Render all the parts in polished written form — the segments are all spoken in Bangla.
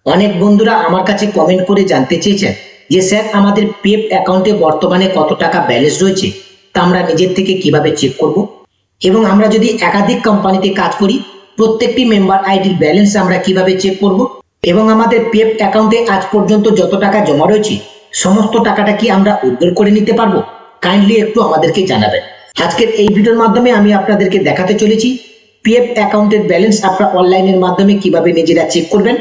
অনেক বন্ধুরা আমার কাছে কমেন্ট করে জানতে চেয়েছেন যে স্যার আমাদের পিএফ অ্যাকাউন্টে বর্তমানে কত টাকা ব্যালেন্স রয়েছে তা আমরা নিজের থেকে কিভাবে চেক করব, এবং আমরা যদি একাধিক কোম্পানিতে কাজ করি প্রত্যেকটি মেম্বার আইডির ব্যালেন্স আমরা কিভাবে চেক করব, এবং আমাদের পিএফ অ্যাকাউন্টে আজ পর্যন্ত যত টাকা জমা রয়েছে সমস্ত টাকাটা কি আমরা উইথড্র করে নিতে পারবো, কাইন্ডলি একটু আমাদেরকে জানাবেন। আজকের এই ভিডিওর মাধ্যমে আমি আপনাদেরকে দেখাতে চলেছি পিএফ অ্যাকাউন্টের ব্যালেন্স আপনারা অনলাইনের মাধ্যমে কিভাবে নিজেরা চেক করবেন,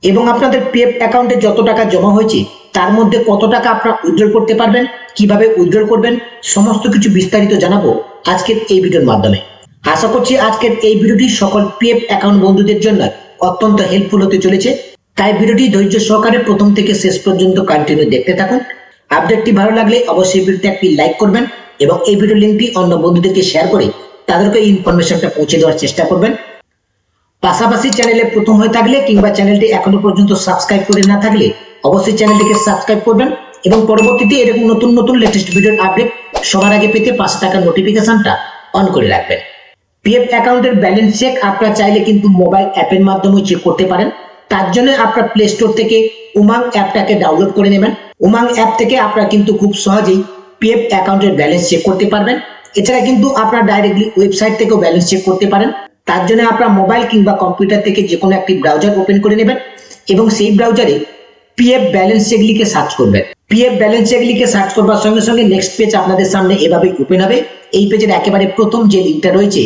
এবং আপনাদের পিএফ অ্যাকাউন্টে যত টাকা জমা হয়েছে তার মধ্যে কত টাকা আপনারা উইথড্র করতে পারবেন, কিভাবে উইথড্র করবেন, সমস্ত কিছু বিস্তারিত জানাবো আজকের এই ভিডিওর মাধ্যমে। আশা করছি আজকের এই ভিডিওটি সকল পিএফ অ্যাকাউন্ট বন্ধুদের জন্য অত্যন্ত হেল্পফুল হতে চলেছে, তাই ভিডিওটি ধৈর্য সহকারে প্রথম থেকে শেষ পর্যন্ত কন্টিনিউ দেখতে থাকুন। আপডেটটি ভালো লাগলে অবশ্যই ভিডিওতে একটি লাইক করবেন এবং এই ভিডিও লিঙ্কটি অন্য বন্ধুদেরকে শেয়ার করে তাদেরকে এই ইনফরমেশনটা পৌঁছে দেওয়ার চেষ্টা করবেন। পাশাপাশি চ্যানেলে প্রথম হয়ে থাকলে কিংবা চ্যানেলটি এখনো পর্যন্ত সাবস্ক্রাইব করে না থাকলে অবশ্যই চ্যানেলটিকে সাবস্ক্রাইব করবেন এবং পরবর্তীতে এরকম নতুন নতুন লেটেস্ট ভিডিওর আপডেট সবার আগে পেতে পাশে থাকা নোটিফিকেশনটা অন করে রাখবেন। পিএফ অ্যাকাউন্টের ব্যালেন্স চেক আপনারা চাইলে কিন্তু মোবাইল অ্যাপের মাধ্যমে চেক করতে পারেন। তার জন্য আপনারা প্লে স্টোর থেকে উমাং অ্যাপটাকে ডাউনলোড করে নেবেন। উমাং অ্যাপ থেকে আপনারা কিন্তু খুব সহজেই পিএফ অ্যাকাউন্টের ব্যালেন্স চেক করতে পারবেন। এছাড়া কিন্তু আপনারা ডাইরেক্টলি ওয়েবসাইট থেকেও ব্যালেন্স চেক করতে পারেন। তার জন্য আপনার মোবাইল কিংবা কম্পিউটার থেকে যে কোনো একটি ব্রাউজার ওপেন করে নেবেন এবং সেই ব্রাউজারে পিএফ ব্যালেন্স চেক লিখে সার্চ করবেন। পিএফ ব্যালেন্স চেক লিখে সার্চ করবার সঙ্গে সঙ্গে নেক্সট পেজ আপনাদের সামনে এভাবে ওপেন হবে। এই পেজের একেবারে প্রথম যে লিঙ্কটা রয়েছে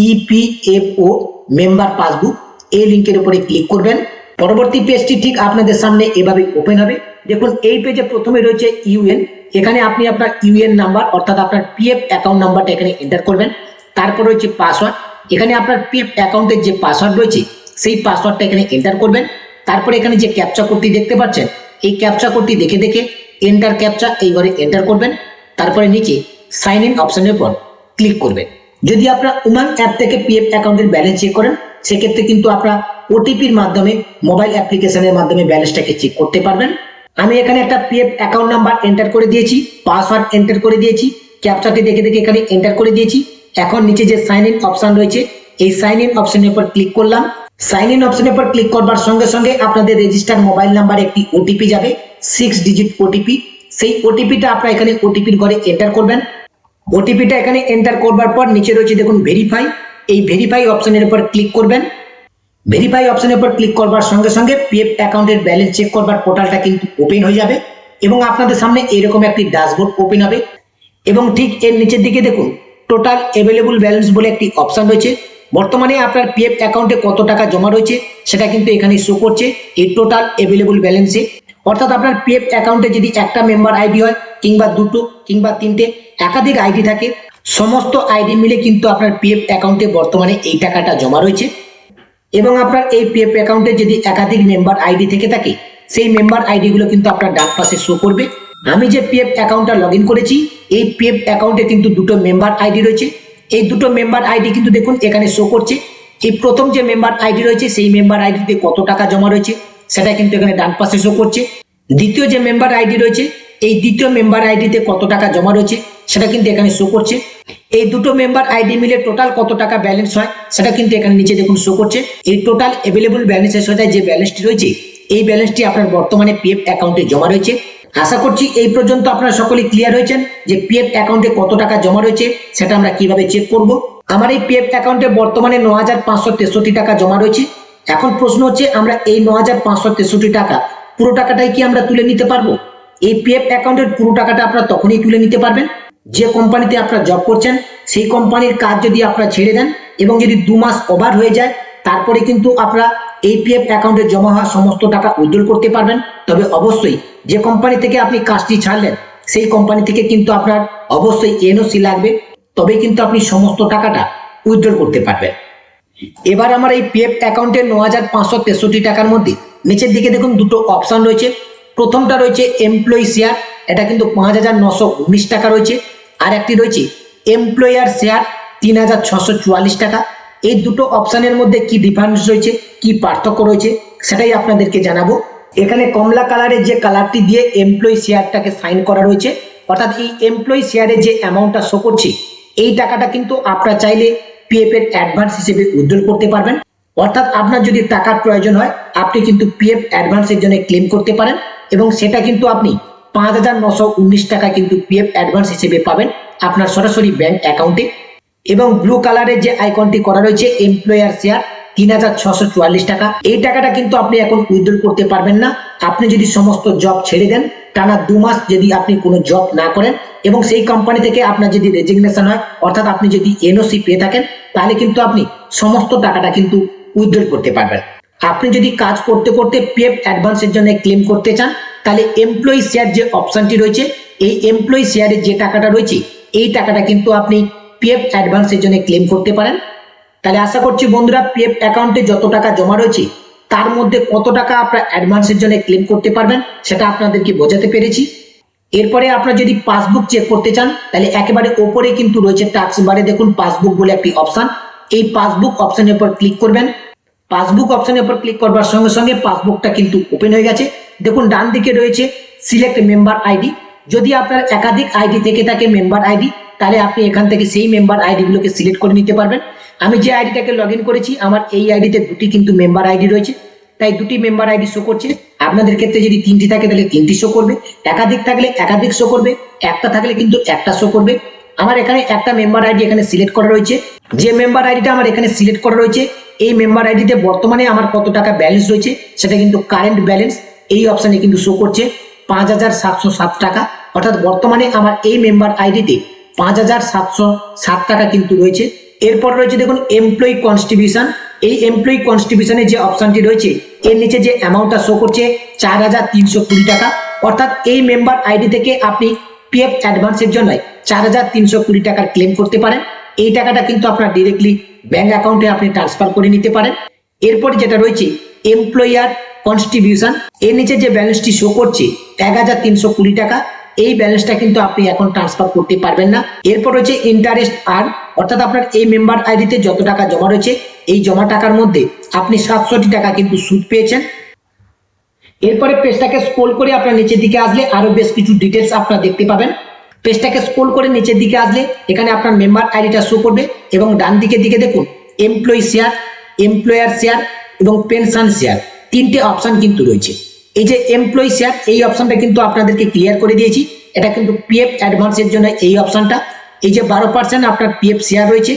ইপিএফও মেম্বার পাসবুক, এই লিঙ্কের উপরে ক্লিক করবেন। পরবর্তী পেজটি ঠিক আপনাদের সামনে এভাবে ওপেন হবে। দেখুন এই পেজে প্রথমে রয়েছে ইউএন, এখানে আপনি আপনার ইউএন নাম্বার অর্থাৎ আপনার পিএফ অ্যাকাউন্ট নাম্বারটা এখানে এন্টার করবেন। তারপর রয়েছে পাসওয়ার্ড, এখানে আপনার পিএফ অ্যাকাউন্টের যে পাসওয়ার্ড রয়েছে সেই পাসওয়ার্ডটা এখানে এন্টার করবেন। তারপরে এখানে যে ক্যাপচা কোডটি দেখতে পাচ্ছেন এই ক্যাপচা কোডটি দেখে দেখে এন্টার ক্যাপচা এই ঘরে এন্টার করবেন। তারপরে নিচে সাইন ইন অপশনের উপর ক্লিক করবেন। যদি আপনারা উমাং অ্যাপ থেকে পিএফ অ্যাকাউন্টের ব্যালেন্স চেক করেন সেক্ষেত্রে কিন্তু আপনারা ওটিপির মাধ্যমে মোবাইল অ্যাপ্লিকেশনের মাধ্যমে ব্যালেন্সটাকে চেক করতে পারবেন। আমি এখানে একটা পিএফ অ্যাকাউন্ট নাম্বার এন্টার করে দিয়েছি, পাসওয়ার্ড এন্টার করে দিয়েছি, ক্যাপচাটি দেখে দেখে এখানে এন্টার করে দিয়েছি। এখন নিচে যে সাইন ইন অপশন রয়েছে এই সাইন ইন অপশনের উপর ক্লিক করলাম। সাইন ইন অপশনের উপর ক্লিক করবার সঙ্গে সঙ্গে আপনাদের রেজিস্টার মোবাইল নাম্বারে একটি ওটিপি যাবে, 6 ডিজিট ওটিপি। সেই ওটিপিটা আপনারা এখানে ওটিপির ঘরে এন্টার করবেন। ওটিপিটা এখানে এন্টার করবার পর নিচে রয়েছে দেখুন ভেরিফাই, এই ভেরিফাই অপশনের উপর ক্লিক করবেন। ভেরিফাই অপশনের উপর ক্লিক করবার সঙ্গে সঙ্গে পিএফ অ্যাকাউন্টের ব্যালেন্স চেক করবার পোর্টালটা কিন্তু ওপেন হয়ে যাবে এবং আপনাদের সামনে এরকম একটি ড্যাশবোর্ড ওপেন হবে এবং ঠিক এর নিচের দিকে দেখুন টোটাল অ্যাভেলেবল ব্যালেন্স বলে একটি অপশন রয়েছে। বর্তমানে আপনার পিএফ অ্যাকাউন্টে কত টাকা জমা রয়েছে সেটা কিন্তু এখানে শো করছে এই টোটাল অ্যাভেলেবল ব্যালেন্সে। অর্থাৎ আপনার পিএফ অ্যাকাউন্টে যদি একটা মেম্বার আইডি হয় কিংবা দুটো কিংবা তিনটে একাধিক আইডি থাকে, সমস্ত আইডি মিলে কিন্তু আপনার পিএফ অ্যাকাউন্টে বর্তমানে এই টাকাটা জমা রয়েছে। এবং আপনার এই পিএফ অ্যাকাউন্টে যদি একাধিক মেম্বার আইডি থেকে থাকে সেই মেম্বার আইডি গুলো কিন্তু আপনার ডান পাশে শো করবে। আমি যে পিএফ অ্যাকাউন্টটা লগ ইন করেছি এই পিএফ অ্যাকাউন্টে কিন্তু দুটো মেম্বার আইডি রয়েছে। এই দুটো মেম্বার আইডি কিন্তু দেখুন এখানে শো করছে। এই প্রথম যে মেম্বার আইডি রয়েছে সেই মেম্বার আইডিতে কত টাকা জমা রয়েছে সেটা কিন্তু এখানে ডান পাশে শো করছে। দ্বিতীয় যে মেম্বার আইডি রয়েছে এই দ্বিতীয় মেম্বার আইডিতে কত টাকা জমা রয়েছে সেটা কিন্তু এখানে শো করছে। এই দুটো মেম্বার আইডি মিলে টোটাল কত টাকা ব্যালেন্স হয় সেটা কিন্তু এখানে নিচে দেখুন শো করছে। এই টোটাল অ্যাভেলেবল ব্যালেন্সের সাথে যে ব্যালেন্সটি রয়েছে এই ব্যালেন্সটি আপনার বর্তমানে পিএফ অ্যাকাউন্টে জমা রয়েছে। আশা করছি এই পর্যন্ত আপনারা সকলেই ক্লিয়ার হয়েছেন যে পিএফ অ্যাকাউন্টে কত টাকা জমা রয়েছে সেটা আমরা কিভাবে চেক করব। আমার এই পিএফ অ্যাকাউন্টে বর্তমানে 9,563 টাকা জমা রয়েছে। এখন প্রশ্ন হচ্ছে আমরা এই 9,563 টাকা পুরো টাকাটাই কি আমরা তুলে নিতে পারবো? এই পিএফ অ্যাকাউন্টের পুরো টাকাটা আপনারা তখনই তুলে নিতে পারবেন যে কোম্পানিতে আপনারা জব করছেন সেই কোম্পানির কাজ যদি আপনারা ছেড়ে দেন এবং যদি 2 মাস ওভার হয়ে যায় তারপরে কিন্তু আপনারা এই পিএফ অ্যাকাউন্টে জমা হওয়া সমস্ত টাকা উইথড্র করতে পারবেন। তবে অবশ্যই যে কোম্পানি থেকে আপনি কাজটি ছাড়লেন সেই কোম্পানি থেকে কিন্তু আপনার অবশ্যই এনওসি লাগবে, তবে কিন্তু আপনি সমস্ত টাকাটা উইথড্র করতে পারবেন। এবার আমার এই পিএফ অ্যাকাউন্টের 9,563 টাকার মধ্যে নিচের দিকে দেখুন দুটো অপশন রয়েছে। প্রথমটা রয়েছে এমপ্লয়ি শেয়ার, এটা কিন্তু 5,919 টাকা রয়েছে। আর একটি রয়েছে এমপ্লয়ার শেয়ার 3,644 টাকা। এই দুটো অপশনের মধ্যে কি ডিফারেন্স রয়েছে, কি পার্থক্য রয়েছে সেটাই আপনাদেরকে জানাবো। এখানে কমলা কালারের যে কালারটি দিয়ে এমপ্লয়ি শেয়ারটাকে সাইন করা রয়েছে, অর্থাৎ এই এমপ্লয়ি শেয়ারের যে অ্যামাউন্টটা শো করছে এই টাকাটা কিন্তু আপনারা চাইলে পিএফ এর অ্যাডভান্স হিসেবে উইথড্র করতে পারবেন। অর্থাৎ আপনার যদি টাকার প্রয়োজন হয় আপনি কিন্তু পিএফ অ্যাডভান্সের জন্য ক্লেম করতে পারেন এবং সেটা কিন্তু আপনি 5,919 টাকা কিন্তু পিএফ অ্যাডভান্স হিসেবে পাবেন আপনার সরাসরি ব্যাংক অ্যাকাউন্টে। এবং ব্লু কালারের যে আইকনটি করা রয়েছে এমপ্লয়ার শেয়ার 3,644 টাকা, এই টাকাটা কিন্তু আপনি এখন উইথড্র করতে পারবেন না। আপনি যদি সমস্ত জব ছেড়ে দেন, টানা 2 মাস যদি আপনি কোনো জব না করেন এবং সেই কোম্পানি থেকে আপনার যদি রেজিগনেশন হয়, অর্থাৎ আপনি যদি এনওসি পেয়ে থাকেন, তাহলে কিন্তু আপনি সমস্ত টাকাটা কিন্তু উইথড্র করতে পারবেন। আপনি যদি কাজ করতে করতে পিএফ অ্যাডভান্সের জন্য ক্লেম করতে চান, তাহলে এমপ্লয়ি শেয়ার যে অপশনটি রয়েছে, এই এমপ্লয়ি শেয়ারে যে টাকাটা রয়েছে এই টাকাটা কিন্তু আপনি পিএফ অ্যাডভান্সের জন্য ক্লেম করতে পারেন। তাহলে আশা করছি বন্ধুরা পিএফ অ্যাকাউন্টে যত টাকা জমা রয়েছে তার মধ্যে কত টাকা আপনার অ্যাডভান্সের জন্য ক্লেম করতে পারবেন সেটা আপনাদেরকে বোঝাতে পেরেছি। এরপরে আপনারা যদি পাসবুক চেক করতে চান, তাহলে একেবারে ওপরে কিন্তু রয়েছে টাস্ক বারে দেখুন পাসবুক বলে একটি অপশন, এই পাসবুক অপশনের উপর ক্লিক করবেন। পাসবুক অপশনের উপর ক্লিক করবার সঙ্গে সঙ্গে পাসবুকটা কিন্তু ওপেন হয়ে গেছে। দেখুন ডান দিকে রয়েছে সিলেক্ট মেম্বার আইডি। যদি আপনার একাধিক আইডি থেকে থাকে মেম্বার আইডি, তাহলে আপনি এখান থেকে সেই মেম্বার আইডি গুলোকে সিলেক্ট করে নিতে পারবেন। আমি যে আইডিটাকে লগ ইন করেছি, আমার এই আইডিতে দুটি কিন্তু মেম্বার আইডি রয়েছে, তাই দুটি মেম্বার আইডি শো করছে। আপনাদের ক্ষেত্রে যদি 3টি থাকে তাহলে 3টি শো করবে, একাধিক থাকলে একাধিক শো করবে, একটা থাকলে কিন্তু একটা শো করবে। আমার এখানে একটা মেম্বার আইডি এখানে সিলেক্ট করা রয়েছে। যে মেম্বার আইডিটা আমার এখানে সিলেক্ট করা রয়েছে, এই মেম্বার আইডিতে বর্তমানে আমার কত টাকা ব্যালেন্স রয়েছে সেটা কিন্তু কারেন্ট ব্যালেন্স এই অপশনে কিন্তু শো করছে 5,707 টাকা। অর্থাৎ বর্তমানে আমার এই মেম্বার আইডিতে 5,707 টাকা কিন্তু রয়েছে। এরপর রয়েছে দেখুন এমপ্লয়ি কনস্ট্রিবিউশন। এই এমপ্লয়ি কনস্ট্রিবিউশনের যে অপশনটি রয়েছে এর নিচে যে অ্যামাউন্টটা শো করছে 4,320 টাকা। অর্থাৎ এই মেম্বার আইডি থেকে আপনি পিএফ অ্যাডভান্সের জন্য 4,320 টাকার ক্লেম করতে পারেন। এই টাকাটা কিন্তু আপনার ডিরেক্টলি ব্যাংক অ্যাকাউন্টে আপনি ট্রান্সফার করে নিতে পারেন। এরপর যেটা রয়েছে এমপ্লয়ার কনস্ট্রিবিউশন, এর নিচে যে ব্যালেন্সটি শো করছে 1,320 টাকা, এই ব্যালেন্সটা কিন্তু আপনি এখন ট্রান্সফার করতে পারবেন না। এরপর রয়েছে ইন্টারেস্ট আর্ন, অর্থাৎ আপনার এই মেম্বার আইডিতে যত টাকা জমা রয়েছে এই জমা টাকার মধ্যে আপনি 67 টাকা কিন্তু সুদ পেয়েছেন। এরপরে পেজটাকে স্ক্রল করে আপনার নিচের দিকে আসলে আরো বেশ কিছু ডিটেলস আপনারা দেখতে পাবেন। পেজটাকে স্ক্রল করে নিচের দিকে আসলে এখানে আপনার মেম্বার আইডিটা শো করবে এবং ডান দিকের দিকে দেখুন এমপ্লয়ি শেয়ার, এমপ্লয়ার শেয়ার এবং পেনশন শেয়ার, 3টে অপশন কিন্তু রয়েছে। এই যে এমপ্লয়ি শেয়ার এই অপশনটা কিন্তু আপনাদেরকে ক্লিয়ার করে দিয়েছি, এটা কিন্তু পিএফ অ্যাডভান্সের জন্য এই অপশনটা। এই যে 12% আপনার পিএফ শেয়ার রয়েছে,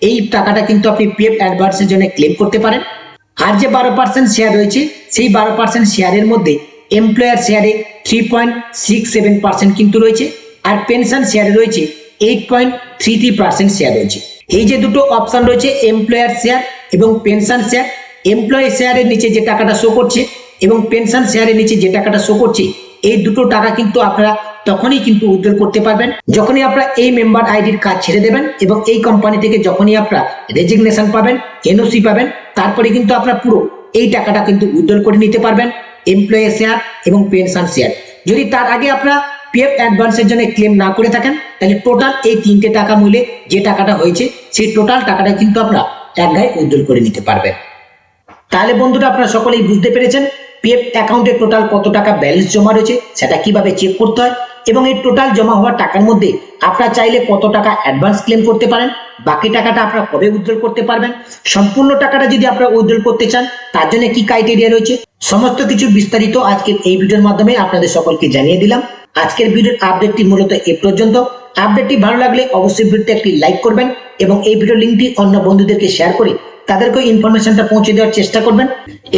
এই টাকাটা কিন্তু আপনি পিএফ অ্যাডভান্সের জন্য ক্লেম করতে পারেন। আর যে 12% শেয়ার রয়েছে সেই 12% শেয়ারের মধ্যে এমপ্লয়ার শেয়ারে 3.67% কিন্তু রয়েছে, আর পেনশন শেয়ারে রয়েছে 8.33% শেয়ার রয়েছে। এই যে দুটো অপশন রয়েছে এমপ্লয়ার শেয়ার এবং পেনশন শেয়ার, এমপ্লয়ি শেয়ারের নিচে যে টাকাটা শো করছে এবং পেনশন শেয়ারের নিচে যে টাকাটা শো করছে, এই দুটো টাকা কিন্তু আপনারা তখনই কিন্তু উইথড্র করতে পারবেন যখনই আপনারা এই মেম্বার আইডির কাজ ছেড়ে দেবেন এবং এই কোম্পানি থেকে যখনই আপনারা রেজিগনেশন পাবেন, এনওসি পাবেন, তারপরে কিন্তু আপনারা পুরো এই টাকাটা কিন্তু উইথড্র করে নিতে পারবেন এমপ্লয়ি শেয়ার এবং পেনশন শেয়ার। যদি তার আগে আপনারা পিএফ অ্যাডভান্সের জন্য ক্লেম না করে থাকেন, তাহলে টোটাল এই 3টে টাকা মূল্যে যে টাকাটা হয়েছে সেই টোটাল টাকাটা কিন্তু আপনারা এক গায়ে উইথড্র করে নিতে পারবেন। তাহলে বন্ধুরা আপনারা সকলেই বুঝতে পেরেছেন পিএফ অ্যাকাউন্টে টোটাল কত টাকা ব্যালেন্স জমা রয়েছে সেটা কিভাবে চেক করতে হয় এবং এই টোটাল জমা হওয়া টাকার মধ্যে আপনারা চাইলে কত টাকা অ্যাডভান্স ক্লেম করতে পারেন, বাকি টাকাটা আপনারা কবে উইথড্র করতে পারবেন, সম্পূর্ণ টাকাটা যদি আপনারা উইথড্র করতে চান তার জন্য কি ক্রাইটেরিয়া রয়েছে, সমস্ত কিছু বিস্তারিত আজকের এই ভিডিওর মাধ্যমে আপনাদের সকলকে জানিয়ে দিলাম। আজকের ভিডিওর আপডেটটি মূলত এ পর্যন্ত। আপডেটটি ভালো লাগলে অবশ্যই ভিডিওতে একটি লাইক করবেন এবং এই ভিডিও লিঙ্কটি অন্য বন্ধুদেরকে শেয়ার করে তাদেরকে ইনফরমেশনটা পৌঁছে দেওয়ার চেষ্টা করবেন।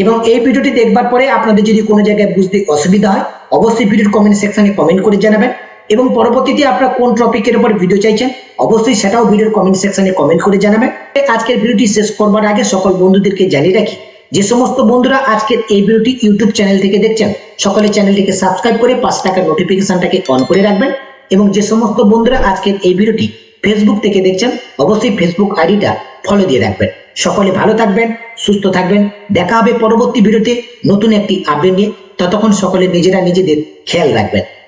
এবং এই ভিডিওটি দেখবার পরে আপনাদের যদি কোনো জায়গায় বুঝতে অসুবিধা হয় অবশ্যই ভিডিওর কমেন্ট সেকশনে কমেন্ট করে জানাবেন এবং পরবর্তীতে আপনারা কোন টপিকের উপর ভিডিও চাইছেন অবশ্যই সেটাও ভিডিওর কমেন্ট সেকশনে কমেন্ট করে জানাবেন। আজকের ভিডিওটি শেষ করবার আগে সকল বন্ধুদেরকে জানিয়ে রাখি, যে সমস্ত বন্ধুরা আজকের এই ভিডিওটি ইউটিউব চ্যানেল থেকে দেখছেন সকলে চ্যানেলটিকে সাবস্ক্রাইব করে পাশে থাকা নোটিফিকেশনটাকে অন করে রাখবেন এবং যে সমস্ত বন্ধুরা আজকের এই ভিডিওটি ফেসবুক থেকে দেখছেন অবশ্যই ফেসবুক আইডিটা ফলো দিয়ে রাখবেন। সকলে ভালো থাকবেন, সুস্থ থাকবেন, দেখা হবে পরবর্তী ভিডিওতে নতুন একটি আপডেট নিয়ে। ততক্ষণ সকলে নিজেরা নিজেদের খেয়াল রাখবেন।